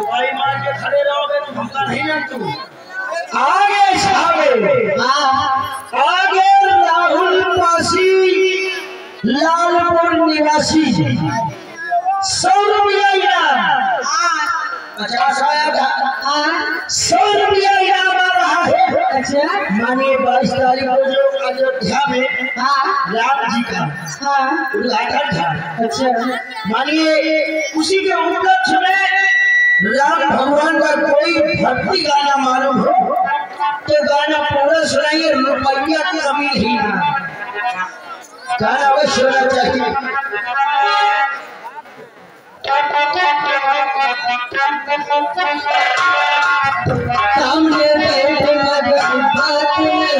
भाई मार के खड़े रहोगे तो धोखा नहीं ना तू आगे आगे राहुल पासी लालपुर निवासी 100 रुपया इनाम 50 आया था 100 रुपया इनाम आ रहा है। अच्छा मानिए 22 तारीख को जो अयोध्या में राम जी का उद्घाटन था। अच्छा मानिए उसी के उपलक्ष्य में राम भगवान का कोई भक्ति गाना मालूम हो तो गाना पूरा सुनाइए, रुपया की कमी नहीं है, गाना अवश्य होना चाहिए। सामने बैठे मगर बात नहीं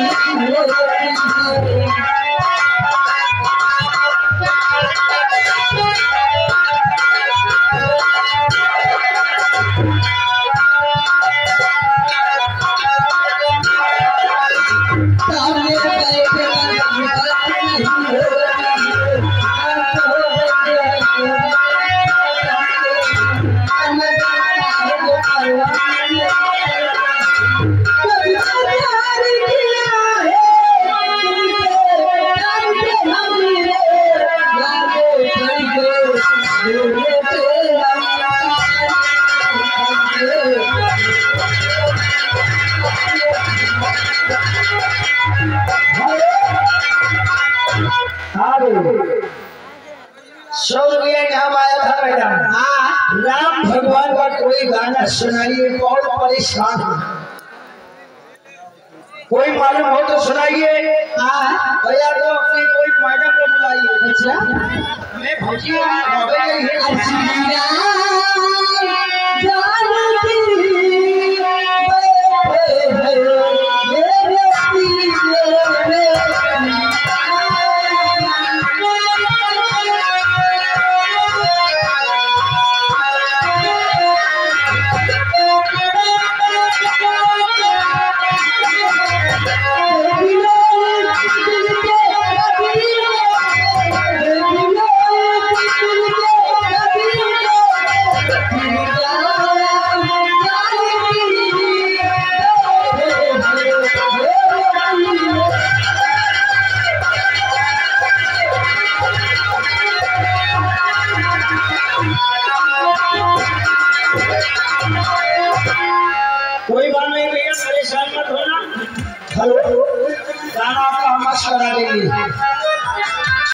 राम भगवान का कोई गाना सुनाइए, बहुत परेशान है, कोई मालूम हो तो सुनाइए। भैया तो अपनी कोई मैडम को बुलाइए। अच्छा मैं भौजी